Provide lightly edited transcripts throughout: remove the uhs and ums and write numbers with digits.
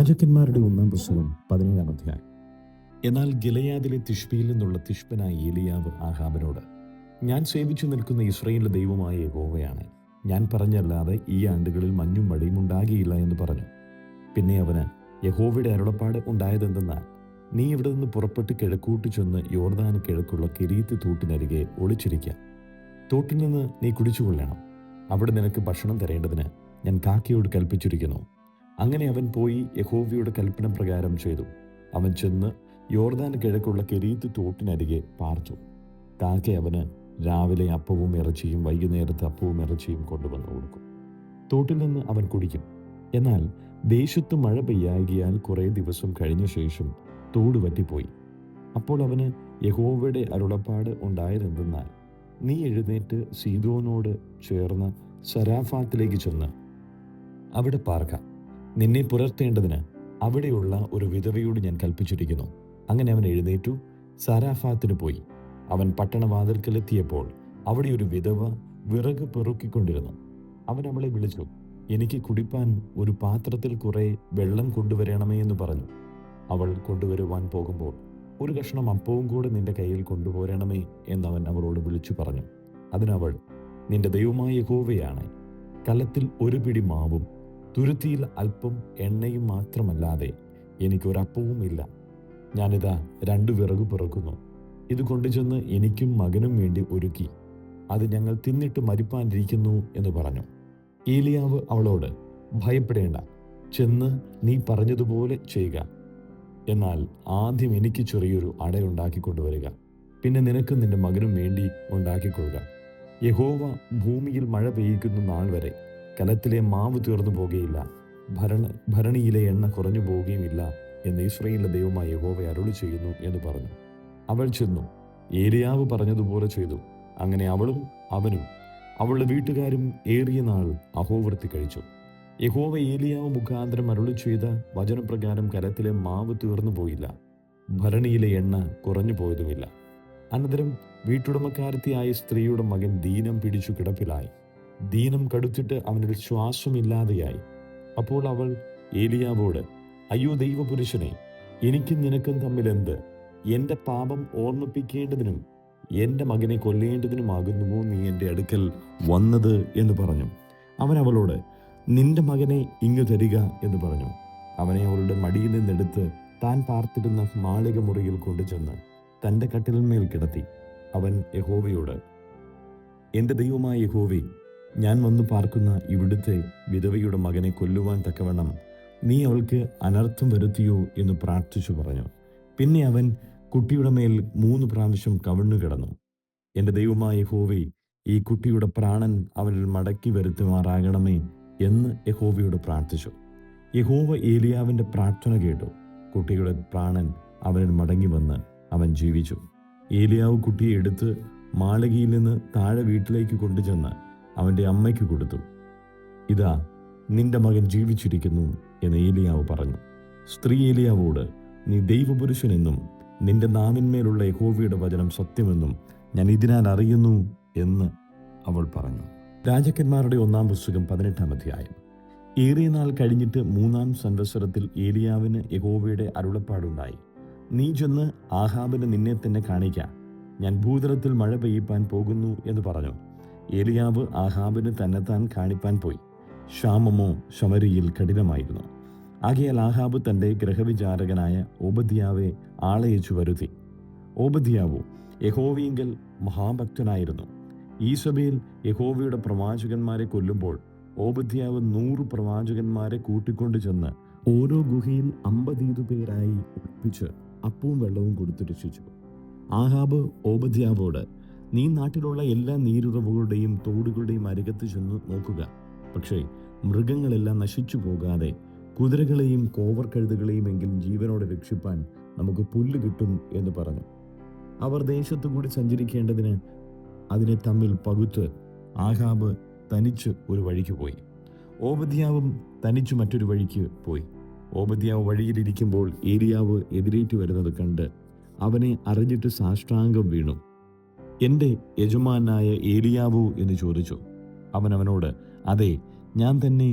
രാജാക്കന്മാരുടെ ഒന്നാം പുസ്തകം 17-ാം അധ്യായം. എന്നാൽ ഗിലെയാദിലെ തിഷ്ബിയിൽ നിന്നുള്ള തിഷ്ബനായ ഏലിയാവ് ആഹാബിനോട്, ഞാൻ സേവിച്ചു നിൽക്കുന്ന ഇസ്രായേലിന്റെ ദൈവമായ യഹോവയാണ്, ഞാൻ പറഞ്ഞല്ലാതെ ഈ ആണ്ടുകളിൽ മഞ്ഞും മഴയും ഉണ്ടാകിയില്ല എന്ന് പറഞ്ഞു. പിന്നെ അവന് യഹോവയുടെ അരുളപ്പാട് ഉണ്ടായതെന്തെന്നാൽ, നീ ഇവിടെ നിന്ന് പുറപ്പെട്ട് കിഴക്കോട്ട് ചെന്ന് യോർദാന് കിഴക്കുള്ള കെരീത്ത് തോട്ടിനരികെ ഒളിച്ചിരിക്കുക. തോട്ടിൽ നിന്ന് നീ കുടിച്ചുകൊള്ളണം. അവിടെ നിനക്ക് ഭക്ഷണം തരേണ്ടതിന് ഞാൻ കാക്കയോട് കൽപ്പിച്ചിരിക്കുന്നു. അങ്ങനെ അവൻ പോയി യഹോവയുടെ കൽപ്പന പ്രകാരം ചെയ്തു. അവൻ ചെന്ന് യോർദാന് കിഴക്കുള്ള കെരീത്ത് തോട്ടിനരികെ പാർത്തു. കാക്ക അവന് രാവിലെ അപ്പവും ഇറച്ചിയും വൈകുന്നേരത്ത് അപ്പവും ഇറച്ചിയും കൊണ്ടുവന്ന് കൊടുക്കും. തോട്ടിൽ നിന്ന് അവൻ കുടിക്കും. എന്നാൽ ദേശത്ത് മഴ പെയ്യാകിയാൽ കുറേ ദിവസം കഴിഞ്ഞ ശേഷം തോട് വറ്റിപ്പോയി. അപ്പോൾ അവന് യഹോവയുടെ അരുളപ്പാട് ഉണ്ടായതെന്തെന്നാൽ, നീ എഴുന്നേറ്റ് സീദോനോട് ചേർന്ന സരാഫാത്തിലേക്ക് ചെന്ന് അവിടെ പാർക്കാം. നിന്നെ പുലർത്തേണ്ടതിന് അവിടെയുള്ള ഒരു വിധവയോട് ഞാൻ കൽപ്പിച്ചിരിക്കുന്നു. അങ്ങനെ അവൻ എഴുന്നേറ്റു സരാഫാത്തിന് പോയി. അവൻ പട്ടണവാതിൽക്കലെത്തിയപ്പോൾ അവിടെ ഒരു വിധവ വിറക് പെറുക്കിക്കൊണ്ടിരുന്നു. അവൻ അവളെ വിളിച്ചു, എനിക്ക് കുടിപ്പാൻ ഒരു പാത്രത്തിൽ കുറെ വെള്ളം കൊണ്ടുവരണമേ എന്ന് പറഞ്ഞു. അവൾ കൊണ്ടുവരുവാൻ പോകുമ്പോൾ, ഒരു കഷ്ണം അപ്പവും കൂടെ നിന്റെ കയ്യിൽ കൊണ്ടുപോരണമേ എന്നവൻ അവളോട് വിളിച്ചു പറഞ്ഞു. അതിനവൾ, നിന്റെ ദൈവമായ യഹോവയാണ്, കലത്തിൽ ഒരു പിടി മാവും തുരുത്തിയിൽ അല്പം എണ്ണയും മാത്രമല്ലാതെ എനിക്കൊരപ്പവും ഇല്ല. ഞാനിതാ 2 വിറക് പിറക്കുന്നു. ഇത് കൊണ്ടുചെന്ന് എനിക്കും മകനും വേണ്ടി ഒരുക്കി, അത് ഞങ്ങൾ തിന്നിട്ട് മരിപ്പാനിരിക്കുന്നു എന്ന് പറഞ്ഞു. ഏലിയാവ് അവളോട്, ഭയപ്പെടേണ്ട, ചെന്ന് നീ പറഞ്ഞതുപോലെ ചെയ്യുക. എന്നാൽ ആദ്യം എനിക്ക് ചെറിയൊരു അടയുണ്ടാക്കിക്കൊണ്ടുവരിക, പിന്നെ നിനക്കും നിന്റെ മകനും വേണ്ടി ഉണ്ടാക്കിക്കൊള്ളുക. യഹോവ ഭൂമിയിൽ മഴ പെയ്യിക്കുന്ന നാൾ വരെ കലത്തിലെ മാവ് തീർന്നു പോകുകയില്ല, ഭരണിയിലെ എണ്ണ കുറഞ്ഞു പോവുകയുമില്ല എന്ന് ഇസ്രായേലിന്റെ ദൈവമായ യഹോവ അരുളി ചെയ്യുന്നു എന്ന് പറഞ്ഞു. അവൾ ചെന്നു ഏലിയാവ് പറഞ്ഞതുപോലെ ചെയ്തു. അങ്ങനെ അവളും അവനും അവളുടെ വീട്ടുകാരും ഏറിയ നാൾ അഹോവൃത്തി കഴിച്ചു. യഹോവ ഏലിയാവ് മുഖാന്തരം അരുളി ചെയ്ത വചനപ്രകാരം കലത്തിലെ മാവ് തീർന്നു പോയില്ല, ഭരണിയിലെ എണ്ണ കുറഞ്ഞു പോയതുമില്ല. അനന്തരം വീട്ടുടമക്കാരത്തിയായ സ്ത്രീയുടെ മകൻ ദീനം പിടിച്ചു കിടപ്പിലായി. ദീനം കടുത്തിട്ട് അവനൊരു ശ്വാസമില്ലാതെയായി. അപ്പോൾ അവൾ ഏലിയാവോട്, അയ്യോ ദൈവപുരുഷനെ, എനിക്കും നിനക്കും തമ്മിൽ എന്ത്? എൻ്റെ പാപം ഓർമ്മിപ്പിക്കേണ്ടതിനും എൻ്റെ മകനെ കൊല്ലേണ്ടതിനുമാകുന്നുവോ നീ എൻ്റെ അടുക്കൽ വന്നത് എന്ന് പറഞ്ഞു. അവൻ അവളോട്, നിന്റെ മകനെ ഇങ്ങു തരിക എന്ന് പറഞ്ഞു. അവനെ അവളുടെ മടിയിൽ നിന്നെടുത്ത് താൻ പാർത്തിരുന്ന മാളിക മുറിയിൽ കൊണ്ടുചെന്ന് തൻ്റെ കട്ടിലിന്മേൽ കിടത്തി. അവൻ യഹോവയോട്, എൻ്റെ ദൈവമായ യഹോവേ, ഞാൻ വന്നു പാർക്കുന്ന ഇവിടുത്തെ വിധവയുടെ മകനെ കൊല്ലുവാൻ തക്കവണ്ണം നീ അവൾക്ക് അനർത്ഥം വരുത്തിയോ എന്ന് പ്രാർത്ഥിച്ചു പറഞ്ഞു. പിന്നെ അവൻ കുട്ടിയുടെ മേൽ 3 പ്രാവശ്യം കവിണ്ണു കിടന്നു. എൻ്റെ ദൈവമായ യഹോവേ, ഈ കുട്ടിയുടെ പ്രാണൻ അവനിൽ മടക്കി വരുത്തുമാറാകണമേ എന്ന് യഹോവയോട് പ്രാർത്ഥിച്ചു. യഹോവ ഏലിയാവിൻ്റെ പ്രാർത്ഥന കേട്ടു. കുട്ടിയുടെ പ്രാണൻ അവനിൽ മടങ്ങി വന്ന് അവൻ ജീവിച്ചു. ഏലിയാവ് കുട്ടിയെ എടുത്ത് മാളികയിൽ നിന്ന് താഴെ വീട്ടിലേക്ക് കൊണ്ടുചെന്ന് അവൻ്റെ അമ്മയ്ക്ക് കൊടുത്തു. ഇതാ, നിന്റെ മകൻ ജീവിച്ചിരിക്കുന്നു എന്ന് ഏലിയാവ് പറഞ്ഞു. സ്ത്രീ ഏലിയാവോട്, നീ ദൈവപുരുഷനെന്നും നിന്റെ നാവിന്മേലുള്ള യഹോവയുടെ വചനം സത്യമെന്നും ഞാൻ ഇതിനാൽ അറിയുന്നു എന്ന് അവൾ പറഞ്ഞു. രാജാക്കന്മാരുടെ ഒന്നാം പുസ്തകം 18-ാം അധ്യായം. ഏറിയ നാൾ കഴിഞ്ഞിട്ട് 3-ാം സംവത്സരത്തിൽ ഏലിയാവിന് യഹോവയുടെ അരുളപ്പാടുണ്ടായി. നീ ചെന്ന് ആഹാബിന് നിന്നെ തന്നെ കാണിക്ക, ഞാൻ ഭൂതലത്തിൽ മഴ പെയ്യിപ്പാൻ പോകുന്നു എന്ന് പറഞ്ഞു. ഏലിയാവ് ആഹാബിന് തന്നെത്താൻ കാണിപ്പാൻ പോയി. ക്ഷാമമോ ശമരിയിൽ കഠിനമായിരുന്നു. ആകയാൽ ആഹാബ് തൻ്റെ ഗ്രഹവിചാരകനായ ഓബദ്യാവെ ആളയച്ചു വരുത്തി. ഓബദ്യാവോ യഹോവയിങ്കൽ മഹാഭക്തനായിരുന്നു. ഈസബേൽ യഹോവയുടെ പ്രവാചകന്മാരെ കൊല്ലുമ്പോൾ ഓബദ്യാവ് 100 പ്രവാചകന്മാരെ കൂട്ടിക്കൊണ്ടു ചെന്ന് ഓരോ ഗുഹയിൽ 50 പേരായി ഒളിപ്പിച്ച് അപ്പവും വെള്ളവും കൊടുത്തു രക്ഷിച്ചു. ആഹാബ് ഓബദ്യാവോട്, നീ നാട്ടിലുള്ള എല്ലാ നീരുറവുകളുടെയും തോടുകളുടെയും അരികത്ത് ചെന്ന് നോക്കുക. പക്ഷേ മൃഗങ്ങളെല്ലാം നശിച്ചു പോകാതെ കുതിരകളെയും കോവർ കഴുതുകളെയും എങ്കിലും ജീവനോടെ രക്ഷിപ്പാൻ നമുക്ക് പുല്ല് കിട്ടും എന്ന് പറഞ്ഞു. അവർ ദേശത്തു കൂടി സഞ്ചരിക്കേണ്ടതിന് അതിനെ തമ്മിൽ പകുത്ത് ആഹാബ് തനിച്ച് ഒരു വഴിക്ക് പോയി. ഓബദ്യാവും തനിച്ചു മറ്റൊരു വഴിക്ക് പോയി. ഓബദ്യാവ് വഴിയിലിരിക്കുമ്പോൾ ഏലിയാവ് എതിരേറ്റ് വരുന്നത് കണ്ട് അവനെ അറിഞ്ഞിട്ട് സാഷ്ടാംഗം വീണു. എൻ്റെ യജമാനായ ഏലിയാവോ എന്ന് ചോദിച്ചു. അവൻ അവനോട്, അതെ, ഞാൻ തന്നെ.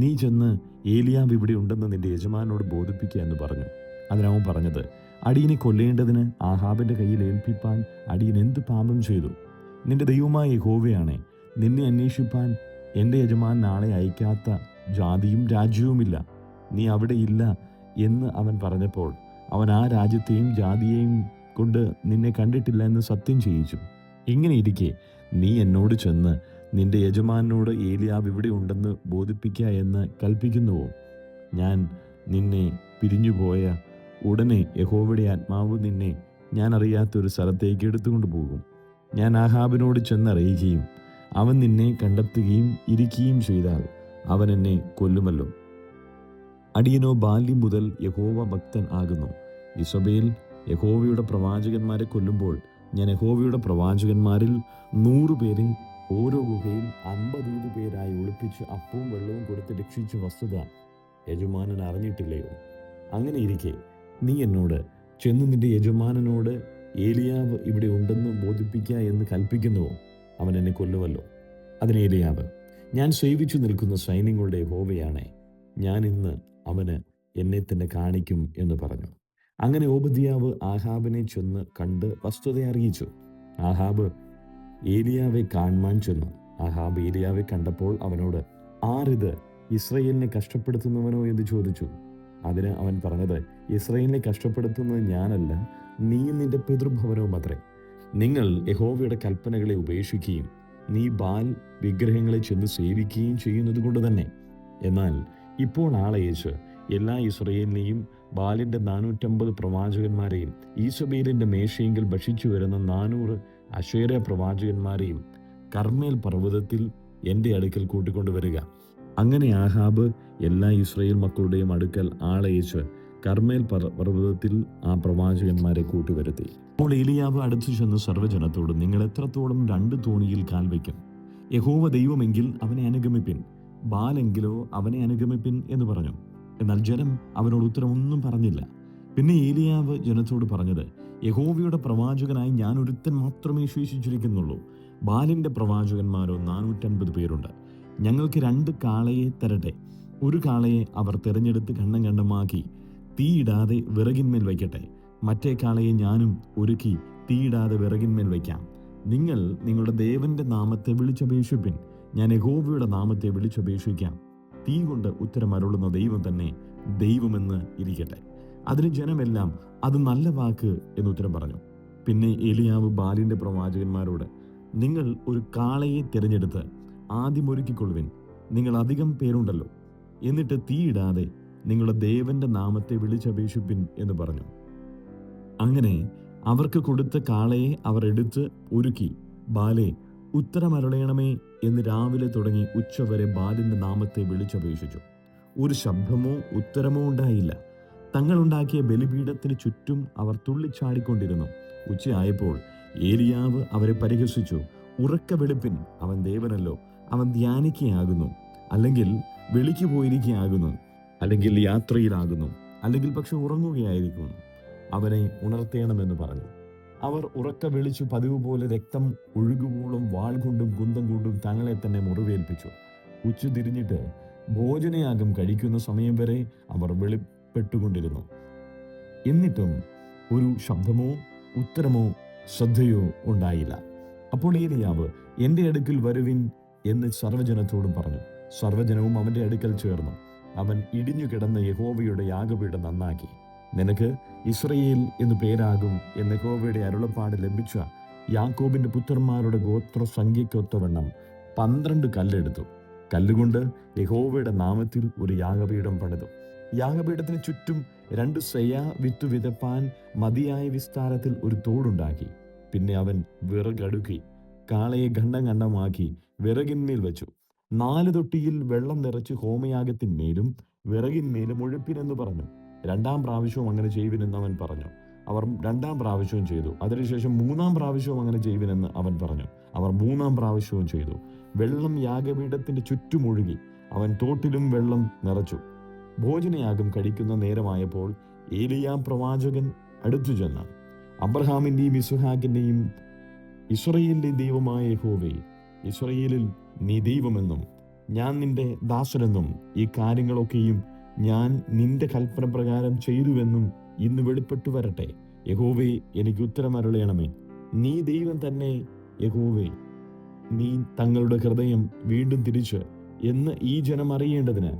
നീ ചെന്ന് ഏലിയാവ് ഇവിടെ ഉണ്ടെന്ന് നിന്റെ യജമാനോട് ബോധിപ്പിക്കുക എന്ന് പറഞ്ഞു. അതിനവൻ പറഞ്ഞത്, അടിയനെ കൊല്ലേണ്ടതിന് ആഹാബിൻ്റെ കയ്യിൽ ഏൽപ്പിപ്പാൻ അടിയൻ എന്ത് പാപം ചെയ്തു? നിന്റെ ദൈവമായ യഹോവയാണേ, നിന്നെ അന്വേഷിപ്പാൻ എൻ്റെ യജമാൻ നാളെ അയക്കാത്ത ജാതിയും രാജ്യവുമില്ല. നീ അവിടെ ഇല്ല എന്ന് അവൻ പറഞ്ഞപ്പോൾ അവൻ ആ രാജ്യത്തെയും ജാതിയെയും കൊണ്ട് നിന്നെ കണ്ടിട്ടില്ല എന്ന് സത്യം ചെയ്യിച്ചു. ഇങ്ങനെ ഇരിക്കെ നീ എന്നോട് ചെന്ന് നിന്റെ യജമാനോട് ഏലിയാവ് ഇവിടെ ഉണ്ടെന്ന് ബോധിപ്പിക്കുക എന്ന് കൽപ്പിക്കുന്നുവോ? ഞാൻ നിന്നെ പിരിഞ്ഞുപോയ ഉടനെ യഹോവയുടെ ആത്മാവ് നിന്നെ ഞാൻ അറിയാത്തൊരു സ്ഥലത്തേക്ക് എടുത്തുകൊണ്ട് പോകും. ഞാൻ ആഹാബിനോട് ചെന്നറിയിക്കുകയും അവൻ നിന്നെ കണ്ടെത്തുകയും ഇരിക്കുകയും ചെയ്താൽ അവൻ എന്നെ കൊല്ലുമല്ലോ. അടിയനോ ബാല്യം മുതൽ യഹോവ ഭക്തൻ ആകുന്നു. ഇസബേൽ യഹോവയുടെ പ്രവാചകന്മാരെ കൊല്ലുമ്പോൾ ഞാൻ യഹോവയുടെ പ്രവാചകന്മാരിൽ 100 പേരെ ഓരോ ഗുഹയിൽ 50 പേരായി ഒളിപ്പിച്ച് അപ്പവും വെള്ളവും കൊടുത്ത് രക്ഷിച്ച വസ്തുത യജമാനൻ അറിഞ്ഞിട്ടില്ലയോ? അങ്ങനെ ഇരിക്കെ നീ എന്നോട് ചെന്ന് നിന്റെ യജമാനനോട് ഏലിയാവ് ഇവിടെ ഉണ്ടെന്ന് ബോധിപ്പിക്കുക എന്ന് കൽപ്പിക്കുന്നുവോ? അവൻ എന്നെ കൊല്ലുമല്ലോ. അതിന് ഏലിയാവ്, ഞാൻ സേവിച്ചു നിൽക്കുന്ന സൈന്യങ്ങളുടെ യഹോവയാണേ, ഞാൻ ഇന്ന് അവന് എന്നെ തന്നെ കാണിക്കും എന്ന് പറഞ്ഞു. അങ്ങനെ ഓബദ്യാവ് ആഹാബിനെ ചെന്ന് കണ്ട് വസ്തുത അറിയിച്ചു. ആഹാബ് ഏലിയാവെ കാണുവാൻ ചെന്നു. ആഹാബ് ഏലിയാവെ കണ്ടപ്പോൾ അവനോട്, ആരിത്, ഇസ്രയേലിനെ കഷ്ടപ്പെടുത്തുന്നവനോ എന്ന് ചോദിച്ചു. അതിന് അവൻ പറഞ്ഞത്, ഇസ്രയേലിനെ കഷ്ടപ്പെടുത്തുന്നത് ഞാനല്ല, നീയും നിന്റെ പിതൃഭവനവും അത്രേ. നിങ്ങൾ യഹോവയുടെ കൽപ്പനകളെ ഉപേക്ഷിക്കുകയും നീ ബാൽ വിഗ്രഹങ്ങളെ ചെന്ന് സേവിക്കുകയും ചെയ്യുന്നത് കൊണ്ട് തന്നെ. എന്നാൽ ഇപ്പോൾ ആളയച്ച് എല്ലാ ഇസ്രയേലിനെയും ബാലിൻ്റെ 450 പ്രവാചകന്മാരെയും ഈസബേലിൻ്റെ മേശയെങ്കിൽ ഭക്ഷിച്ചു വരുന്ന 400 അശേര പ്രവാചകന്മാരെയും കർമ്മേൽ പർവ്വതത്തിൽ എൻ്റെ അടുക്കൽ കൂട്ടിക്കൊണ്ടുവരിക. അങ്ങനെ ആഹാബ് എല്ലാ ഇസ്രയേൽ മക്കളുടെയും അടുക്കൽ ആളയച്ച് കർമ്മേൽ പർവ്വതത്തിൽ ആ പ്രവാചകന്മാരെ കൂട്ടിവരുത്തി. അപ്പോൾ ഏലിയാവ് അടുത്തു ചെന്ന് സർവ്വജനത്തോട്, നിങ്ങൾ എത്രത്തോളം 2 തോണിയിൽ കാൽ വയ്ക്കും? യഹോവ ദൈവമെങ്കിൽ അവനെ അനുഗമിപ്പിൻ, ബാലെങ്കിലോ അവനെ അനുഗമിപ്പിൻ എന്ന് പറഞ്ഞു. എന്നാൽ ജനം അവനോട് ഉത്തരമൊന്നും പറഞ്ഞില്ല. പിന്നെ ഏലിയാവ് ജനത്തോട് പറഞ്ഞത്, യഹോവയുടെ പ്രവാചകനായി ഞാൻ ഒരുത്തൻ മാത്രമേ ശേഷിച്ചിരിക്കുന്നുള്ളൂ. ബാലിൻ്റെ പ്രവാചകന്മാരോ 450 പേരുണ്ട്. ഞങ്ങൾക്ക് 2 കാളയെ തരട്ടെ. ഒരു കാളയെ അവർ തിരഞ്ഞെടുത്ത് ഖണ്ഡം ഖണ്ഡമാക്കി തീയിടാതെ വിറകിന്മേൽ വയ്ക്കട്ടെ. മറ്റേ കാളയെ ഞാനും ഒരുക്കി തീയിടാതെ വിറകിന്മേൽ വയ്ക്കാം. നിങ്ങൾ നിങ്ങളുടെ ദേവന്റെ നാമത്തെ വിളിച്ചപേക്ഷിപ്പിൻ, ഞാൻ യഹോവയുടെ നാമത്തെ വിളിച്ചപേക്ഷിക്കാം. തീ കൊണ്ട് ഉത്തരം അരുളുന്ന ദൈവം തന്നെ ദൈവമെന്ന് ഇരിക്കട്ടെ. അതിന് ജനമെല്ലാം അത് നല്ല വാക്ക് എന്നുത്തരം പറഞ്ഞു. പിന്നെ ഏലിയാവ് ബാലിൻ്റെ പ്രവാചകന്മാരോട്, നിങ്ങൾ ഒരു കാളയെ തിരഞ്ഞെടുത്ത് ആദ്യം ഒരുക്കിക്കൊള്ളുവിൻ, നിങ്ങൾ അധികം പേരുണ്ടല്ലോ. എന്നിട്ട് തീയിടാതെ നിങ്ങളുടെ ദേവന്റെ നാമത്തെ വിളിച്ചപേക്ഷിപ്പിൻ എന്ന് പറഞ്ഞു. അങ്ങനെ അവർക്ക് കൊടുത്ത കാളയെ അവർ എടുത്ത് ഒരുക്കി, ബാലേ ഉത്തരമരുളയണമേ എന്ന് രാവിലെ തുടങ്ങി ഉച്ചവരെ ബാലിന്റെ നാമത്തെ വിളിച്ചപേക്ഷിച്ചു. ഒരു ശബ്ദമോ ഉത്തരമോ ഉണ്ടായില്ല. തങ്ങളുണ്ടാക്കിയ ബലിപീഠത്തിന് ചുറ്റും അവർ തുള്ളിച്ചാടിക്കൊണ്ടിരുന്നു. ഉച്ചയായപ്പോൾ ഏലിയാവ് അവരെ പരിഹസിച്ചു. ഉറക്ക വെളുപ്പിൻ, അവൻ ദേവനല്ലോ, അവൻ ധ്യാനിക്കുകയാകുന്നു, അല്ലെങ്കിൽ വെളിക്ക് പോയിരിക്കുകയാകുന്നു, അല്ലെങ്കിൽ യാത്രയിലാകുന്നു, അല്ലെങ്കിൽ പക്ഷെ ഉറങ്ങുകയായിരിക്കുന്നു. അവനെ ഉണർത്തേണമെന്ന് പറഞ്ഞു. അവർ ഉറക്ക വിളിച്ചു പതിവ് പോലെ രക്തം ഒഴുകുവോളം വാൾ കൊണ്ടും കുന്തം കൊണ്ടും തങ്ങളെ തന്നെ മുറിവേൽപ്പിച്ചു. ഉച്ച തിരിഞ്ഞിട്ട് ഭോജനയാഗം കഴിക്കുന്ന സമയം വരെ അവർ വെളിപ്പെട്ടുകൊണ്ടിരുന്നു. എന്നിട്ടും ഒരു ശബ്ദമോ ഉത്തരമോ ശ്രദ്ധയോ ഉണ്ടായില്ല. അപ്പോൾ ഏലിയാവ്, എൻ്റെ അടുക്കൽ വരുവിൻ എന്ന് സർവ്വജനത്തോടും പറഞ്ഞു. സർവ്വജനവും അവൻ്റെ അടുക്കൽ ചേർന്നു. അവൻ ഇടിഞ്ഞു കിടന്ന യഹോവയുടെ യാഗപീഠം നന്നാക്കി. നിനക്ക് ഇസ്രയേൽ എന്നു പേരാകും എന്ന് യഹോവയുടെ അരുളപ്പാട് ലഭിച്ച യാക്കോബിന്റെ പുത്രന്മാരുടെ ഗോത്ര സംഖ്യയ്ക്കൊത്തവണ്ണം 12 കല്ലെടുത്തു. കല്ലുകൊണ്ട് യഹോവയുടെ നാമത്തിൽ ഒരു യാഗപീഠം പണിതു. യാഗപീഠത്തിന് ചുറ്റും 2 സെയാ വിത്തു വിതപ്പാൻ മതിയായ വിസ്താരത്തിൽ ഒരു തോടുണ്ടാക്കി. പിന്നെ അവൻ വിറകടുക്കി കാളയെ ഖണ്ഡം ഖണ്ഡമാക്കി വിറകിന്മേൽ വെച്ചു. 4 തൊട്ടിയിൽ വെള്ളം നിറച്ച് ഹോമയാഗത്തിന്മേലും വിറകിന്മേലും ഒഴിപ്പിനെന്ന് പറഞ്ഞു. 2-ാം പ്രാവശ്യവും അങ്ങനെ ചെയ്യുവിനെന്ന് അവൻ പറഞ്ഞു. അവർ 2-ാം പ്രാവശ്യവും ചെയ്തു. അതിനുശേഷം 3-ാം പ്രാവശ്യവും അങ്ങനെ ചെയ്യുവിനെന്ന് അവൻ പറഞ്ഞു. അവർ 3-ാം പ്രാവശ്യവും ചെയ്തു. വെള്ളം യാഗപീഠത്തിന്റെ ചുറ്റും ഒഴുകി. അവൻ തോട്ടിലും വെള്ളം നിറച്ചു. ഭോജനയാഗം കഴിക്കുന്ന നേരമായപ്പോൾ ഏലിയാ പ്രവാചകൻ അടുത്തു ചെന്ന്, അബ്രഹാമിന്റെയും ഇസ്ഹാക്കിന്റെയും ഇസ്രയേലിന്റെ ദൈവമായ യഹോവേ, ഇസ്രയേലിൽ നീ ദൈവമെന്നും ഞാൻ നിന്റെ ദാസനെന്നും ഈ കാര്യങ്ങളൊക്കെയും ഞാൻ നിന്റെ കൽപ്പന പ്രകാരം ചെയ്തുവെന്നും ഇന്ന് വെളിപ്പെട്ടു വരട്ടെ. യഹോവേ, എനിക്ക് ഉത്തരമരുളയണമേ. നീ ദൈവം തന്നെ. യഹോവേ, നീ തങ്ങളുടെ ഹൃദയം വീണ്ടും തിരിച്ച് എന്ന് ഈ ജനം അറിയേണ്ടതിന്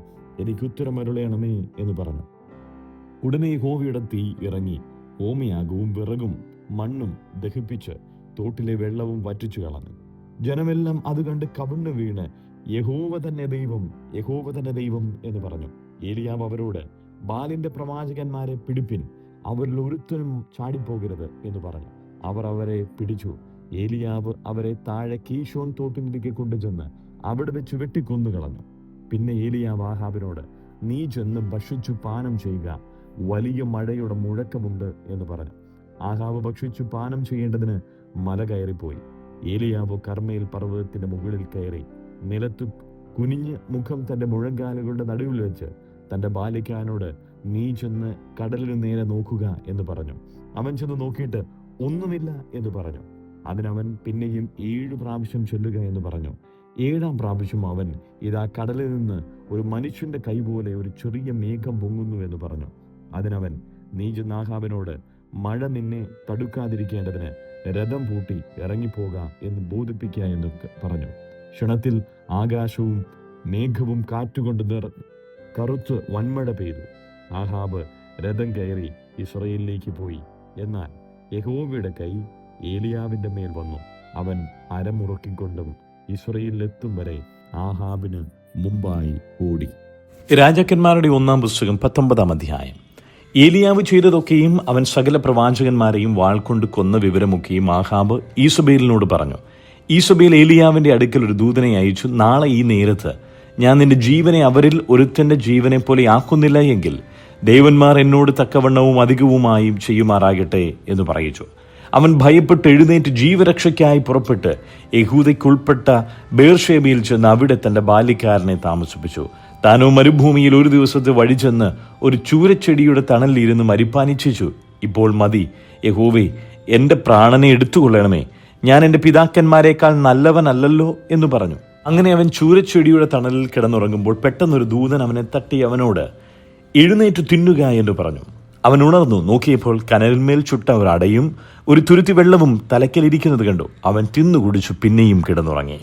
എനിക്ക് ഉത്തരമരുളയണമേ എന്ന് പറഞ്ഞു. ഉടനെ യഹോവയുടെ തീ ഇറങ്ങി ഹോമയാഗവും വിറകും മണ്ണും ദഹിപ്പിച്ച് തോട്ടിലെ വെള്ളവും വറ്റിച്ചു കളഞ്ഞു. ജനമെല്ലാം അത് കണ്ട് കവിണ്ണു വീണ് യഹോവ തന്നെ ദൈവം, യഹോവ തന്നെ ദൈവം എന്ന് പറഞ്ഞു. ഏലിയാവ് അവരോട്, ബാലിന്റെ പ്രവാചകന്മാരെ പിടിപ്പിൻ, അവരിൽ ഒരുത്തനും ചാടിപ്പോകരുത് എന്ന് പറഞ്ഞു. അവർ അവരെ പിടിച്ചു. ഏലിയാവ് അവരെ താഴെ കീശോൻ തോട്ടിലേക്ക് കൊണ്ടുചെന്ന് അവിടെ വെച്ച് വെട്ടിക്കൊന്നു കളഞ്ഞു. പിന്നെ ഏലിയാവ് ആഹാബിനോട്, നീ ചെന്ന് ഭക്ഷിച്ചു പാനം ചെയ്യുക, വലിയ മഴയുടെ മുഴക്കമുണ്ട് എന്ന് പറഞ്ഞു. ആഹാബ് ഭക്ഷിച്ചു പാനം ചെയ്യേണ്ടതിന് മല കയറിപ്പോയി. ഏലിയാവ് കർമ്മേൽ പർവ്വതത്തിന്റെ മുകളിൽ കയറി നിലത്തു കുനിഞ്ഞ് മുഖം തന്റെ മുഴങ്കാലുകളുടെ നടുവിൽ വെച്ച് തന്റെ ബാലിക്കാനോട്, നീ ചെന്ന് കടലിന് നേരെ നോക്കുക എന്ന് പറഞ്ഞു. അവൻ ചെന്ന് നോക്കിയിട്ട് ഒന്നുമില്ല എന്ന് പറഞ്ഞു. അതിനവൻ പിന്നെയും 7 പ്രാവശ്യം ചൊല്ലുക എന്ന് പറഞ്ഞു. 7-ാം പ്രാവശ്യം അവൻ, ഇതാ കടലിൽ നിന്ന് ഒരു മനുഷ്യന്റെ കൈ പോലെ ഒരു ചെറിയ മേഘം പൊങ്ങുന്നു എന്ന് പറഞ്ഞു. അതിനവൻ, നീ ചെന്ന് ആഹാബിനോട്, മഴ നിന്നെ തടുക്കാതിരിക്കേണ്ടതിന് രഥം പൂട്ടി ഇറങ്ങിപ്പോക എന്ന് ബോധിപ്പിക്കുക എന്ന് പറഞ്ഞു. ക്ഷണത്തിൽ ആകാശവും മേഘവും കാറ്റുകൊണ്ട് കറുത്ത് വൻമഴ പെയ്തു. ആഹാബ് രഥം കയറി ഇസ്രയേലിലേക്ക് പോയി. എന്നാൽ യഹോവയുടെ കൈ ഏലിയാവിന്റെ മേൽ വന്നു. അവൻ അരമുറുക്കിക്കൊണ്ടും ഇസ്രയേലിലെത്തും വരെ ആഹാബിന് മുമ്പായി ഓടി. രാജാക്കന്മാരുടെ 1-ാം പുസ്തകം 19-ാം അധ്യായം. ഏലിയാവ് ചെയ്തതൊക്കെയും അവൻ സകല പ്രവാചകന്മാരെയും വാൾകൊണ്ട് കൊന്ന വിവരമൊക്കെയും ആഹാബ് ഈസബേലിനോട് പറഞ്ഞു. ഈസബേൽ ഏലിയാവിന്റെ അടുക്കൽ ഒരു ദൂതനെ അയച്ചു, നാളെ ഈ നേരത്ത് ഞാൻ നിന്റെ ജീവനെ അവരിൽ ഒരുത്തന്റെ ജീവനെ പോലെ ആക്കുന്നില്ല എങ്കിൽ ദേവന്മാർ എന്നോട് തക്കവണ്ണവും അധികവുമായും ചെയ്യുമാറാകട്ടെ എന്ന് പറയിച്ചു. അവൻ ഭയപ്പെട്ട് എഴുന്നേറ്റ് ജീവരക്ഷയ്ക്കായി പുറപ്പെട്ട് യഹൂദയ്ക്കുൾപ്പെട്ട ബേർഷേബയിൽ ചെന്ന് അവിടെ തന്റെ ബാല്യക്കാരനെ താമസിപ്പിച്ചു. താനോ മരുഭൂമിയിൽ ഒരു ദിവസത്തെ വഴി ചെന്ന് ഒരു ചൂരച്ചെടിയുടെ തണലിലിരുന്ന് മരിപ്പാനിച്ഛിച്ചു. ഇപ്പോൾ മതി, യഹോവേ, എന്റെ പ്രാണനെ എടുത്തുകൊള്ളണമേ, ഞാൻ എൻ്റെ പിതാക്കന്മാരെക്കാൾ നല്ലവനല്ലല്ലോ എന്ന് പറഞ്ഞു. അങ്ങനെ അവൻ ചൂരച്ചെടിയുടെ തണലിൽ കിടന്നുറങ്ങുമ്പോൾ പെട്ടെന്നൊരു ദൂതൻ അവനെ തട്ടി അവനോട്, എഴുന്നേറ്റ് തിന്നുക എന്ന് പറഞ്ഞു. അവൻ ഉണർന്നു നോക്കിയപ്പോൾ കനലിന്മേൽ ചുട്ട ഒരു അടയും ഒരു തുരുത്തി വെള്ളവും തലയ്ക്കലിരിക്കുന്നത് കണ്ടു. അവൻ തിന്നു കുടിച്ചു പിന്നെയും കിടന്നുറങ്ങി.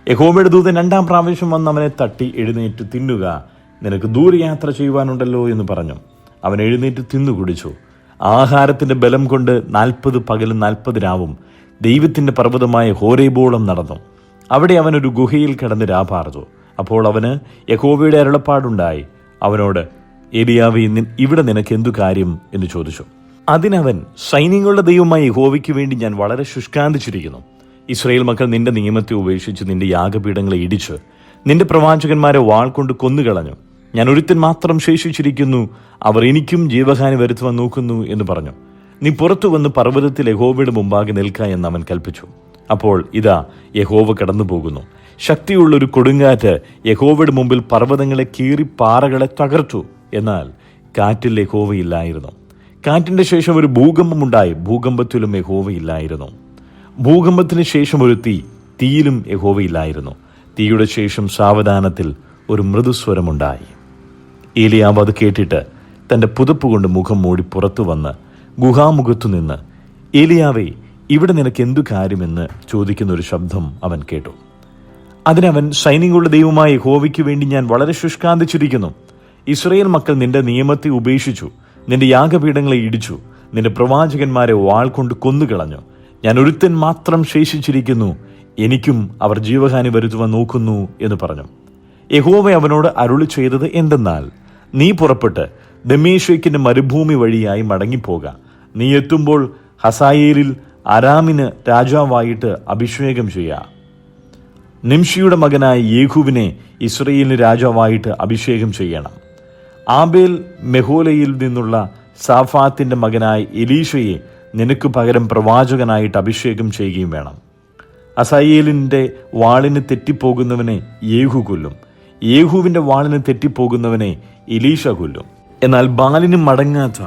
യഹോവയുടെ ദൂതൻ 2-ാം പ്രാവശ്യം വന്ന് അവനെ തട്ടി, എഴുന്നേറ്റ് തിന്നുക, നിനക്ക് ദൂരയാത്ര ചെയ്യുവാനുണ്ടല്ലോ എന്ന് പറഞ്ഞു. അവൻ എഴുന്നേറ്റ് തിന്നു കുടിച്ചു. ആഹാരത്തിന്റെ ബലം കൊണ്ട് 40 പകലും 40 രാവും ദൈവത്തിന്റെ പർവ്വതമായ ഹോരേബോളം നടന്നു. അവിടെ അവൻ ഒരു ഗുഹയിൽ കിടന്ന് രാപാർത്തു. അപ്പോൾ അവന് യഹോവയുടെ അരുളപ്പാടുണ്ടായി. അവനോട്, ഏലിയാവേ, ഇവിടെ നിനക്ക് എന്തു കാര്യം എന്ന് ചോദിച്ചു. അതിനവൻ, സൈന്യങ്ങളുടെ ദൈവമായ യഹോവയ്ക്ക് വേണ്ടി ഞാൻ വളരെ ശുഷ്കാന്തിച്ചിരിക്കുന്നു. ഇസ്രായേൽ മക്കൾ നിന്റെ നിയമത്തെ ഉപേക്ഷിച്ച് നിന്റെ യാഗപീഠങ്ങളെ ഇടിച്ച് നിന്റെ പ്രവാചകന്മാരെ വാൾ കൊണ്ട് കൊന്നുകളഞ്ഞു. ഞാൻ ഒരുത്തൻ മാത്രം ശേഷിച്ചിരിക്കുന്നു, അവർ എനിക്കും ജീവഹാനി വരുത്തുവാൻ നോക്കുന്നു എന്ന് പറഞ്ഞു. നീ പുറത്തു വന്ന് പർവ്വതത്തിൽ യഹോവയുടെ മുമ്പാകെ നിൽക്ക എന്ന് അവൻ കൽപ്പിച്ചു. അപ്പോൾ ഇതാ, യഹോവ കടന്നു പോകുന്നു. ശക്തിയുള്ളൊരു കൊടുങ്കാറ്റ് യഹോവയുടെ മുമ്പിൽ പർവ്വതങ്ങളെ കീറി പാറകളെ തകർത്തു. എന്നാൽ കാറ്റിൽ യഹോവയില്ലായിരുന്നു. കാറ്റിന്റെ ശേഷം ഒരു ഭൂകമ്പമുണ്ടായി. ഭൂകമ്പത്തിലും യഹോവയില്ലായിരുന്നു. ഭൂകമ്പത്തിന് ശേഷം ഒരു തീയിലും യഹോവയില്ലായിരുന്നു. തീയുടെ ശേഷം സാവധാനത്തിൽ ഒരു മൃദുസ്വരമുണ്ടായി. ഏലിയാവ് അത് കേട്ടിട്ട് തന്റെ പുതപ്പ് കൊണ്ട് മുഖം മൂടി പുറത്തു വന്ന് ഗുഹാമുഖത്തു നിന്ന്, ഏലിയാവേ, ഇവിടെ നിനക്ക് എന്തു കാര്യമെന്ന് ചോദിക്കുന്ന ഒരു ശബ്ദം അവൻ കേട്ടു. അതിനവൻ, സൈന്യങ്ങളുടെ ദൈവമായ യഹോവയ്ക്ക് വേണ്ടി ഞാൻ വളരെ ശുഷ്കാന്തിച്ചിരിക്കുന്നു. ഇസ്രായേൽ മക്കൾ നിന്റെ നിയമത്തെ ഉപേക്ഷിച്ചു, നിന്റെ യാഗപീഠങ്ങളെ ഇടിച്ചു, നിന്റെ പ്രവാചകന്മാരെ വാൾ കൊണ്ട് കൊന്നുകളഞ്ഞു. ഞാൻ ഒരുത്തൻ മാത്രം ശേഷിച്ചിരിക്കുന്നു, എനിക്കും അവർ ജീവഹാനി വരുത്തുവാൻ നോക്കുന്നു എന്ന് പറഞ്ഞു. യഹോവ അവനോട് അരുളി ചെയ്തത് എന്തെന്നാൽ, നീ പുറപ്പെട്ട് ദമേശക്കിന്റെ മരുഭൂമി വഴിയായി മടങ്ങിപ്പോക. നീ എത്തുമ്പോൾ ഹസായേലിൽ അരാമിന് രാജാവായിട്ട് അഭിഷേകം ചെയ്യുക. നിംഷിയുടെ മകനായ യേഹൂവിനെ ഇസ്രയേലിന് രാജാവായിട്ട് അഭിഷേകം ചെയ്യണം. ആബേൽ മെഹോലയിൽ നിന്നുള്ള സാഫാത്തിന്റെ മകനായ എലീഷയെ നിനക്ക് പകരം പ്രവാചകനായിട്ട് അഭിഷേകം ചെയ്യുകയും വേണം. ഹസായേലിന്റെ വാളിന് തെറ്റിപ്പോകുന്നവനെ യേഹു കൊല്ലും, യേഹുവിന്റെ വാളിന് തെറ്റിപ്പോകുന്നവനെ എലീഷ കൊല്ലും. എന്നാൽ ബാലിന് മടങ്ങാത്ത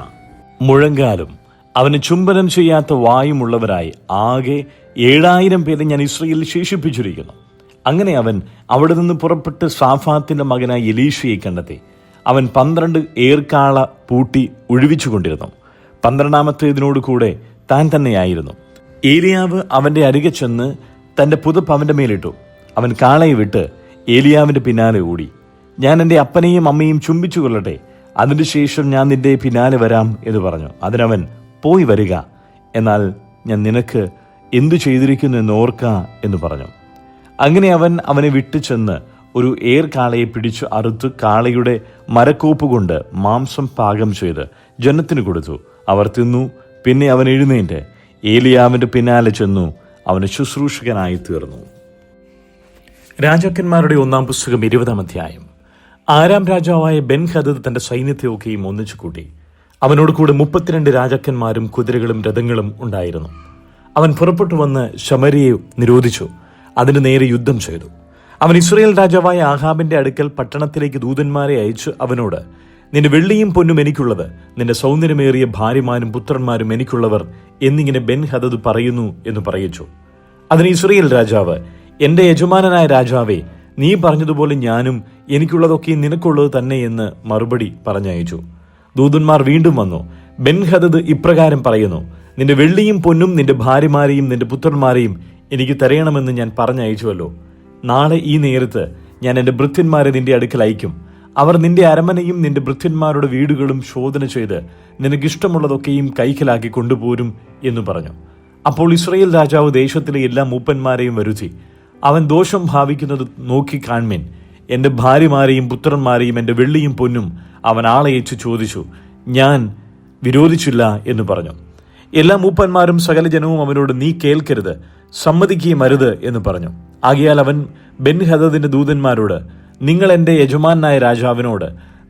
മുഴങ്കാലും അവന് ചുംബനം ചെയ്യാത്ത വായുമുള്ളവരായി ആകെ 7000 പേരെ ഞാൻ ഇസ്രയേലിൽ ശേഷിപ്പിച്ചിരിക്കുന്നു. അങ്ങനെ അവൻ അവിടെ നിന്ന് പുറപ്പെട്ട് സാഫാത്തിന്റെ മകനായ എലീഷയെ കണ്ടെത്തി. അവൻ 12 ഏർക്കാള പൂട്ടി ഒഴിവിച്ചുകൊണ്ടിരുന്നു. 12ാമത്തേതിനോട് കൂടെ താൻ തന്നെയായിരുന്നു. ഏലിയാവ് അവന്റെ അരികെ ചെന്ന് തന്റെ പുതപ്പ് അവന്റെ മേലിട്ടു. അവൻ കാളയെ വിട്ട് ഏലിയാവിന്റെ പിന്നാലെ ഓടി. ഞാൻ എൻ്റെ അപ്പനെയും അമ്മയും ചുംബിച്ചു കൊള്ളട്ടെ, അതിനുശേഷം ഞാൻ നിന്റെ പിന്നാലെ വരാം എന്ന് പറഞ്ഞു. അതിനവൻ, പോയി വരിക, എന്നാൽ ഞാൻ നിനക്ക് എന്തു ചെയ്തിരിക്കുന്നു എന്ന് ഓർക്ക എന്ന് പറഞ്ഞു. അങ്ങനെ അവൻ അവനെ വിട്ടു ചെന്ന് ഒരു ഏർക്കാളയെ പിടിച്ചു അറുത്ത് കാളയുടെ മരക്കോപ്പ് കൊണ്ട് മാംസം പാകം ചെയ്ത് ജനത്തിന് കൊടുത്തു. അവർ തിന്നു. പിന്നെ അവൻ എഴുന്നേറ്റ് ഏലിയാവിന്റെ പിന്നാലെ ചെന്നു അവന് ശുശ്രൂഷകനായി തീർന്നു. രാജാക്കന്മാരുടെ 1-ാം പുസ്തകം 20-ാം അധ്യായം. ആരാം രാജാവായ ബെൻഹദദ് തന്റെ സൈന്യത്തെയൊക്കെയും ഒന്നിച്ചു കൂട്ടി. അവനോട് കൂടെ 32 രാജാക്കന്മാരും കുതിരകളും രഥങ്ങളും ഉണ്ടായിരുന്നു. അവൻ പുറപ്പെട്ടു വന്ന് ശമര്യയെ നിരോധിച്ചു, അതിന് നേരെ യുദ്ധം ചെയ്തു. അവൻ ഇസ്രായേൽ രാജാവായ ആഹാബിന്റെ അടുക്കൽ പട്ടണത്തിലേക്ക് ദൂതന്മാരെ അയച്ചു അവനോട്, നിന്റെ വെള്ളിയും പൊന്നും എനിക്കുള്ളത്, നിന്റെ സൗന്ദര്യമേറിയ ഭാര്യമാരും പുത്രന്മാരും എനിക്കുള്ളവർ എന്നിങ്ങനെ ബെൻഹദദ് പറയുന്നു എന്ന് പറയിച്ചു. അതിന് ഇസ്രായേൽ രാജാവ്, എന്റെ യജമാനനായ രാജാവേ, നീ പറഞ്ഞതുപോലെ ഞാനും എനിക്കുള്ളതൊക്കെ നിനക്കുള്ളത് തന്നെ എന്ന് മറുപടി പറഞ്ഞയച്ചു. ദൂതന്മാർ വീണ്ടും വന്നു. ബെൻഹദദ് ഇപ്രകാരം പറയുന്നു, നിന്റെ വെള്ളിയും പൊന്നും നിന്റെ ഭാര്യമാരെയും നിന്റെ പുത്രന്മാരെയും എനിക്ക് തരയണമെന്ന് ഞാൻ പറഞ്ഞയച്ചുവല്ലോ. നാളെ ഈ നേരത്ത് ഞാൻ എൻ്റെ ഭൃത്യന്മാരെ നിന്റെ അടുക്കൽ അയക്കും. അവർ നിന്റെ അരമനയും നിന്റെ ഭൃത്യന്മാരുടെ വീടുകളും ശോധന ചെയ്ത് നിനക്കിഷ്ടമുള്ളതൊക്കെയും കൈക്കലാക്കി കൊണ്ടുപോരും എന്ന് പറഞ്ഞു. അപ്പോൾ ഇസ്രായേൽ രാജാവ് ദേശത്തിലെ എല്ലാ മൂപ്പന്മാരെയും വരുത്തി, അവൻ ദോഷം ഭാവിക്കുന്നത് നോക്കി കാൺമേൻ, എൻ്റെ ഭാര്യമാരെയും പുത്രന്മാരെയും എൻ്റെ വെള്ളിയും പൊന്നും അവൻ ആളയച്ചു ചോദിച്ചു. ഞാൻ വിരോധിച്ചില്ല എന്ന് പറഞ്ഞു. എല്ലാ മൂപ്പന്മാരും സകല ജനവും അവനോട്, നീ കേൾക്കരുത്, സമ്മതിക്കുകയും അരുത് എന്ന് പറഞ്ഞു. ആകയാൽ അവൻ ബെൻഹദദിന്റെ ദൂതന്മാരോട്, നിങ്ങൾ എൻ്റെ യജമാനായ രാജാവിനോട്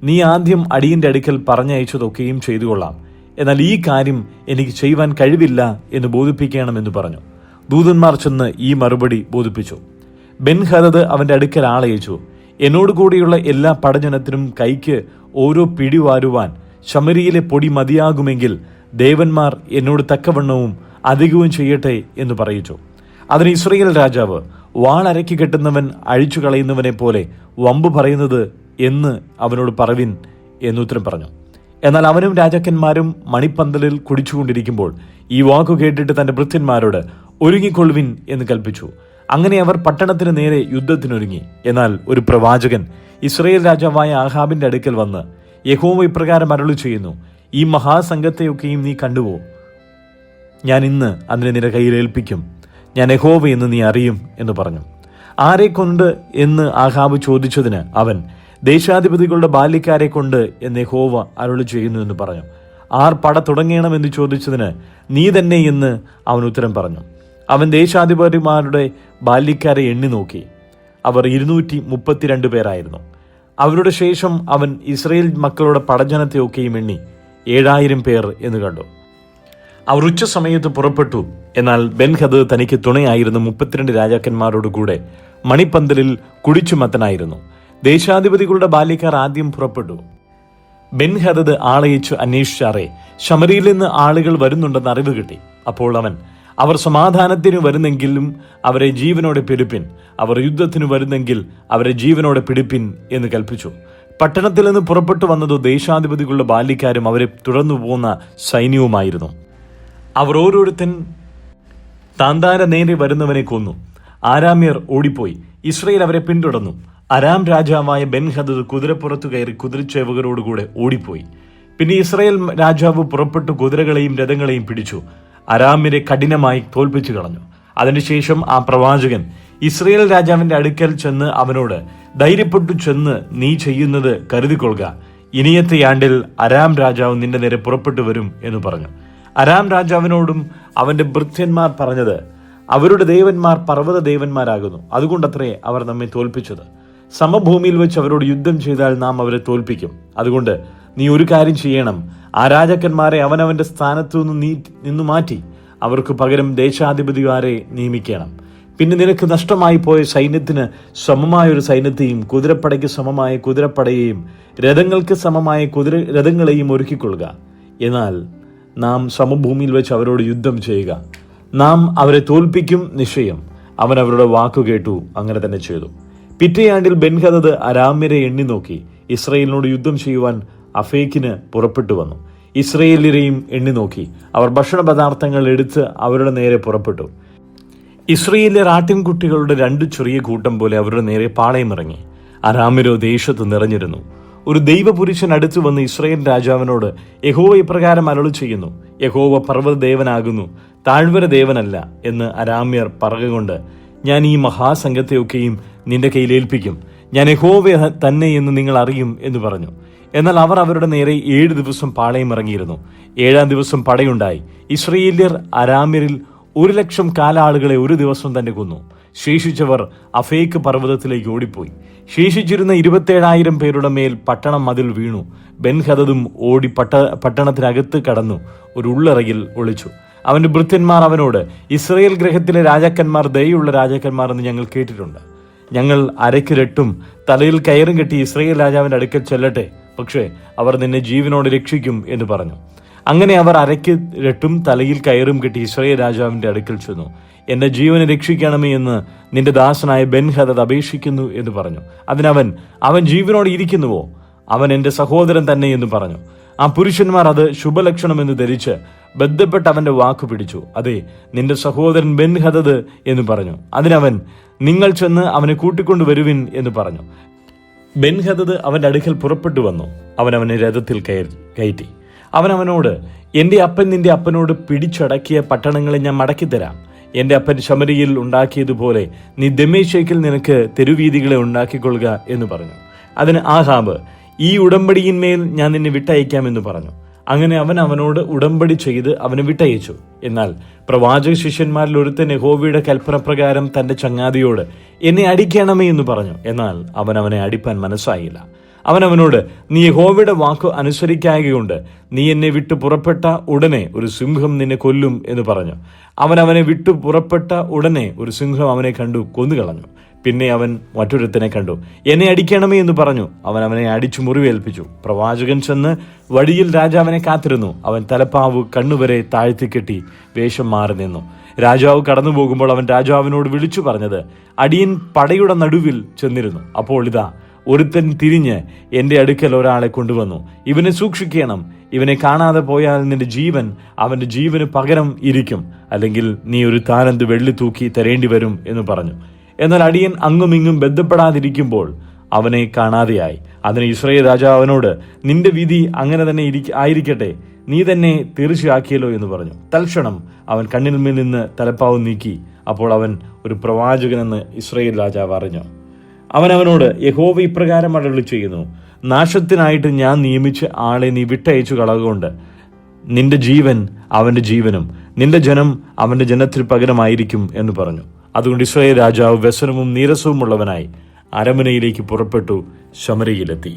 നീ ആദ്യം അടിയന്റെ അടുക്കൽ പറഞ്ഞയച്ചതൊക്കെയും ചെയ്തു കൊള്ളാം, എന്നാൽ ഈ കാര്യം എനിക്ക് ചെയ്യുവാൻ കഴിവില്ല എന്ന് ബോധിപ്പിക്കണമെന്ന് പറഞ്ഞു. ദൂതന്മാർ ചെന്ന് ഈ മറുപടി ബോധിപ്പിച്ചു. ബെൻഹദദ് അവന്റെ അടുക്കൽ ആളയച്ചു, എന്നോട് കൂടിയുള്ള എല്ലാ പടജനത്തിനും കൈക്ക് ഓരോ പിടി വാരുവാൻ ശമരിയിലെ പൊടി മതിയാകുമെങ്കിൽ ദേവന്മാർ എന്നോട് തക്കവണ്ണവും അധികവും ചെയ്യട്ടെ എന്ന് പറയിച്ചു. അതിന് ഇസ്രായേൽ രാജാവ്, വാളരക്കി കെട്ടുന്നവൻ അഴിച്ചു കളയുന്നവനെ പോലെ വമ്പ് പറയുന്നത് എന്ന് അവനോട് പറവിൻ എന്നുത്തരം പറഞ്ഞു. എന്നാൽ അവനും രാജാക്കന്മാരും മണിപ്പന്തലിൽ കുടിച്ചുകൊണ്ടിരിക്കുമ്പോൾ ഈ വാക്കു കേട്ടിട്ട് തന്റെ ഭൃത്യന്മാരോട്, ഒരുങ്ങിക്കൊള്ളുവിൻ എന്ന് കൽപ്പിച്ചു. അങ്ങനെ അവർ പട്ടണത്തിന് നേരെ യുദ്ധത്തിനൊരുങ്ങി. എന്നാൽ ഒരു പ്രവാചകൻ ഇസ്രായേൽ രാജാവായ ആഹാബിന്റെ അടുക്കൽ വന്ന്, യഹോവ ഇപ്രകാരം അരുളി ചെയ്യുന്നു, ഈ മഹാസംഘത്തെയൊക്കെയും നീ കണ്ടുവോ? ഞാൻ ഇന്ന് അതിനെ നിന്റെ കയ്യിൽ ഏൽപ്പിക്കും. ഞാൻ യഹോവ എന്ന് നീ അറിയും എന്ന് പറഞ്ഞു. ആരെ കൊണ്ട് എന്ന് ആഹാബ് ചോദിച്ചതിന് അവൻ, ദേശാധിപതികളുടെ ബാല്യക്കാരെ കൊണ്ട് എന്ന് യഹോവ അരുളി ചെയ്യുന്നു എന്ന് പറഞ്ഞു. ആർ പട തുടങ്ങണമെന്ന് ചോദിച്ചതിന് നീ തന്നെ എന്ന് അവൻ ഉത്തരം പറഞ്ഞു. അവൻ ദേശാധിപതിമാരുടെ ബാല്യക്കാരെ എണ്ണി നോക്കി. അവർ 232 പേരായിരുന്നു. അവരുടെ ശേഷം അവൻ ഇസ്രായേൽ മക്കളുടെ പടജനത്തെയൊക്കെയും എണ്ണി 7000 പേർ എന്ന് കണ്ടു. അവർ ഉച്ച സമയത്ത് പുറപ്പെട്ടു. എന്നാൽ ബെൻഹദദ് തനിക്ക് തുണയായിരുന്ന 32 രാജാക്കന്മാരോട് കൂടെ മണിപ്പന്തലിൽ കുടിച്ചുമത്തനായിരുന്നു. ദേശാധിപതികളുടെ ബാല്യക്കാർ ആദ്യം പുറപ്പെട്ടു. ബെൻഹദദ് ആളയച്ചു അന്വേഷിച്ചാറേ ശമരിയിൽ നിന്ന് ആളുകൾ വരുന്നുണ്ടെന്ന് അറിവ് കിട്ടി. അപ്പോൾ അവൻ, അവർ സമാധാനത്തിന് വരുന്നെങ്കിലും അവരെ ജീവനോടെ പിടിപ്പിൻ, അവർ യുദ്ധത്തിന് വരുന്നെങ്കിൽ അവരെ ജീവനോടെ പിടിപ്പിൻ എന്ന് കൽപ്പിച്ചു. പട്ടണത്തിൽ നിന്ന് പുറപ്പെട്ടു വന്നതോ ദേശാധിപതികളുടെ ബാല്യക്കാരും അവരെ തുടർന്നു പോകുന്ന സൈന്യവുമായിരുന്നു. അവർ ഓരോരുത്തൻ താന്താര നേരെ വരുന്നവനെ കൊന്നു. ആരാമ്യർ ഓടിപ്പോയി. ഇസ്രായേൽ അവരെ പിന്തുടർന്നു. അരാം രാജാവായ ബെൻഹദദ് കുതിരപ്പുറത്തു കയറി കുതിരച്ചേവകരോടുകൂടെ ഓടിപ്പോയി. പിന്നെ ഇസ്രായേൽ രാജാവ് പുറപ്പെട്ടു കുതിരകളെയും രഥങ്ങളെയും പിടിച്ചു അരാമ്യരെ കഠിനമായി തോൽപ്പിച്ചു കളഞ്ഞു. അതിനുശേഷം ആ പ്രവാചകൻ ഇസ്രായേൽ രാജാവിന്റെ അടുക്കൽ ചെന്ന് അവനോട്, ധൈര്യപ്പെട്ടു ചെന്ന് നീ ചെയ്യുന്നത് കരുതിക്കൊള്ളുക, ഇനിയത്തെ ആണ്ടിൽ അരാം രാജാവ് നിന്റെ നേരെ പുറപ്പെട്ടു വരും എന്ന് പറഞ്ഞു. അരാം രാജാവിനോടും അവന്റെ ഭൃത്യന്മാർ പറഞ്ഞത്, അവരുടെ ദേവന്മാർ പർവ്വത ദേവന്മാരാകുന്നു, അതുകൊണ്ടത്രേ അവർ നമ്മെ തോൽപ്പിച്ചത്. സമഭൂമിയിൽ വെച്ച് അവരോട് യുദ്ധം ചെയ്താൽ നാം അവരെ തോൽപ്പിക്കും. അതുകൊണ്ട് നീ ഒരു കാര്യം ചെയ്യണം, ആ രാജാക്കന്മാരെ അവനവന്റെ സ്ഥാനത്തു നിന്നു മാറ്റി അവർക്ക് പകരം ദേശാധിപതിമാരെ നിയമിക്കണം. പിന്നെ നിനക്ക് നഷ്ടമായി പോയ സൈന്യത്തിന് സമമായ ഒരു സൈന്യത്തെയും കുതിരപ്പടയ്ക്ക് സമമായ കുതിരപ്പടയെയും രഥങ്ങൾക്ക് സമമായ രഥങ്ങളെയും ഒരുക്കിക്കൊള്ളുക. എന്നാൽ നാം സമഭൂമിയിൽ വെച്ച് അവരോട് യുദ്ധം ചെയ്യുക. നാം അവരെ തോൽപ്പിക്കും നിശ്ചയം. അവൻ അവരുടെ വാക്കു കേട്ടു. അങ്ങനെ തന്നെ ചെയ്തു. പിറ്റേ ആണ്ടിൽ ബെൻഹദദ് അരാമ്യരെ എണ്ണി നോക്കി ഇസ്രായേലിനോട് യുദ്ധം ചെയ്യുവാൻ അഫേക്കിന് പുറപ്പെട്ടു വന്നു. ഇസ്രായേല്യരെയും എണ്ണി നോക്കി അവർ ഭക്ഷണ പദാർത്ഥങ്ങൾ എടുത്ത് അവരുടെ നേരെ പുറപ്പെട്ടു. ഇസ്രായേല്യർ ആട്ടിൻകുട്ടികളുടെ 2 ചെറിയ കൂട്ടം പോലെ അവരുടെ നേരെ പാളയമിറങ്ങി. അരാമ്യരോ ദേശത്ത് നിറഞ്ഞിരുന്നു. ഒരു ദൈവപുരുഷൻ അടുത്തു വന്ന് ഇസ്രായേൽ രാജാവിനോട്, യഹോവ ഇപ്രകാരം അരുളി ചെയ്യുന്നു, യഹോവ പർവ്വത ദേവനാകുന്നു, താഴ്വര ദേവനല്ല എന്ന് അരാമ്യർ പറയുകൊണ്ട്, ഞാൻ ഈ മഹാസംഘത്തെയൊക്കെയും നിന്റെ കയ്യിലേൽപ്പിക്കും. ഞാൻ യഹോവ തന്നെ എന്ന് നിങ്ങൾ അറിയും എന്ന് പറഞ്ഞു. എന്നാൽ അവർ അവരുടെ നേരെ 7 ദിവസം പാളയമിറങ്ങിയിരുന്നു. 7-ാം ദിവസം പടയുണ്ടായി. ഇസ്രായേല്യർ അരാമ്യരിൽ 100,000 കാലാളുകളെ ഒരു ദിവസം തന്നെ കൊന്നു. ശേഷിച്ചവർ അഫേക്ക് പർവ്വതത്തിലേക്ക് ഓടിപ്പോയി. ശേഷിച്ചിരുന്ന 27,000 പേരുടെ മേൽ പട്ടണം മതിൽ വീണു. ബെൻഹദദും ഓടി പട്ടണത്തിനകത്ത് കടന്നു ഒരു ഉള്ളറയിൽ ഒളിച്ചു. അവന്റെ ഭൃത്യന്മാർ അവനോട്, ഇസ്രായേൽ ഗൃഹത്തിലെ രാജാക്കന്മാർ ദയുള്ള രാജാക്കന്മാർ എന്ന് ഞങ്ങൾ കേട്ടിട്ടുണ്ട്. ഞങ്ങൾ അരയ്ക്ക് രട്ടും തലയിൽ കയറും കെട്ടി ഇസ്രായേൽ രാജാവിന്റെ അടുക്കൽ ചെല്ലട്ടെ, പക്ഷേ അവർ നിന്നെ ജീവനോട് രക്ഷിക്കും എന്ന് പറഞ്ഞു. അങ്ങനെ അവർ അരയ്ക്ക് രട്ടും തലയിൽ കയറും കെട്ടി ഇസ്രായേൽ രാജാവിന്റെ അടുക്കൽ ചെന്നു. എന്റെ ജീവനെ രക്ഷിക്കണമേ എന്ന് നിന്റെ ദാസനായ ബെൻഹദദ് അപേക്ഷിക്കുന്നു എന്ന് പറഞ്ഞു. അതിനവൻ, അവൻ ജീവനോട് ഇരിക്കുന്നുവോ? അവൻ എന്റെ സഹോദരൻ തന്നെ എന്ന് പറഞ്ഞു. ആ പുരുഷന്മാർ അത് ശുഭലക്ഷണമെന്ന് ധരിച്ച് ബന്ധപ്പെട്ട് അവന്റെ വാക്കു പിടിച്ചു. അതെ, നിന്റെ സഹോദരൻ ബെൻഹദദ് എന്ന് പറഞ്ഞു. അതിനവൻ, നിങ്ങൾ ചെന്ന് അവനെ കൂട്ടിക്കൊണ്ടു വരുവിൻ എന്ന് പറഞ്ഞു. ബെൻഹദദ് അവന്റെ അടുക്കൽ പുറപ്പെട്ടു വന്നു. അവൻ അവനെ രഥത്തിൽ കയറ്റി. അവൻ അവനോട്, എന്റെ അപ്പൻ നിന്റെ അപ്പനോട് പിടിച്ചടക്കിയ പട്ടണങ്ങളെ ഞാൻ മടക്കിത്തരാം. എന്റെ അപ്പൻ ശമരിയിൽ ഉണ്ടാക്കിയതുപോലെ നീ ദമ്മേശേക്കിൽ നിനക്ക് തെരുവീതികളെ ഉണ്ടാക്കിക്കൊള്ളുക എന്ന് പറഞ്ഞു. അതിന് ആഹാബ്, ഈ ഉടമ്പടിയിന്മേൽ ഞാൻ നിന്നെ വിട്ടയക്കാമെന്ന് പറഞ്ഞു. അങ്ങനെ അവൻ അവനോട് ഉടമ്പടി ചെയ്ത് അവനെ വിട്ടയച്ചു. എന്നാൽ പ്രവാചക ശിഷ്യന്മാരിൽ ഒരുത്തൻ യഹോവയുടെ കൽപ്പന പ്രകാരം തന്റെ ചങ്ങാതിയോട്, എന്നെ അടിക്കണമേ എന്ന് പറഞ്ഞു. എന്നാൽ അവൻ അവനെ അടിപ്പാൻ മനസ്സായില്ല. അവൻ അവനോട്, നീ യഹോവയുടെ വാക്കു അനുസരിക്കായകൊണ്ട് നീ എന്നെ വിട്ടു പുറപ്പെട്ട ഉടനെ ഒരു സിംഹം നിന്നെ കൊല്ലും എന്ന് പറഞ്ഞു. അവൻ അവനെ വിട്ടു പുറപ്പെട്ട ഉടനെ ഒരു സിംഹം അവനെ കണ്ടു കൊന്നുകളഞ്ഞു. പിന്നെ അവൻ മറ്റൊരുത്തനെ കണ്ടു. എന്നെ അടിക്കണമേ എന്ന് പറഞ്ഞു. അവൻ അവനെ അടിച്ചു മുറിവേൽപ്പിച്ചു. പ്രവാചകൻ ചെന്ന് വഴിയിൽ രാജാവിനെ കാത്തിരുന്നു. അവൻ തലപ്പാവ് കണ്ണുവരെ താഴ്ത്തിക്കെട്ടി വേഷം മാറി നിന്നു. രാജാവ് കടന്നു പോകുമ്പോൾ അവൻ രാജാവിനോട് വിളിച്ചു പറഞ്ഞത്, അടിയൻ പടയുടെ നടുവിൽ ചെന്നിരുന്നു. അപ്പോൾ ഇതാ ഒരുത്തൻ തിരിഞ്ഞ് എന്റെ അടുക്കൽ ഒരാളെ കൊണ്ടുവന്നു. ഇവനെ സൂക്ഷിക്കണം. ഇവനെ കാണാതെ പോയാൽ നിന്റെ ജീവൻ അവന്റെ ജീവന് പകരം ഇരിക്കും, അല്ലെങ്കിൽ നീ ഒരു താലന്ത് വെള്ളി തൂക്കി തരേണ്ടി വരും എന്ന് പറഞ്ഞു. എന്നാൽ അടിയൻ അങ്ങുമിങ്ങും ബന്ധപ്പെടാതിരിക്കുമ്പോൾ അവനെ കാണാതെയായി. അതിന് ഇസ്രായേൽ രാജാവിനോട്, നിന്റെ വിധി അങ്ങനെ തന്നെ ആയിരിക്കട്ടെ, നീ തന്നെ തീർച്ചയാക്കിയല്ലോ എന്ന് പറഞ്ഞു. തൽക്ഷണം അവൻ കണ്ണിന്മേൽ നിന്ന് തലപ്പാവ് നീക്കി. അപ്പോൾ അവൻ ഒരു പ്രവാചകനെന്ന് ഇസ്രായേൽ രാജാവ് അറിഞ്ഞു. അവൻ അവനോട്, യഹോവ ഇപ്രകാരം അരുളി ചെയ്യുന്നു, നാശത്തിനായിട്ട് ഞാൻ നിയമിച്ച ആളെ നീ വിട്ടയച്ചു കളകൊണ്ട് നിന്റെ ജീവൻ അവന്റെ ജീവനും നിന്റെ ജനം അവന്റെ ജനത്തിന് പകരമായിരിക്കും എന്ന് പറഞ്ഞു. അതുകൊണ്ട് ഇസ്രായേൽ രാജാവ് വ്യസനവും നീരസവും ഉള്ളവനായി അരമനയിലേക്ക് പുറപ്പെട്ടു ശമര്യയിലെത്തി.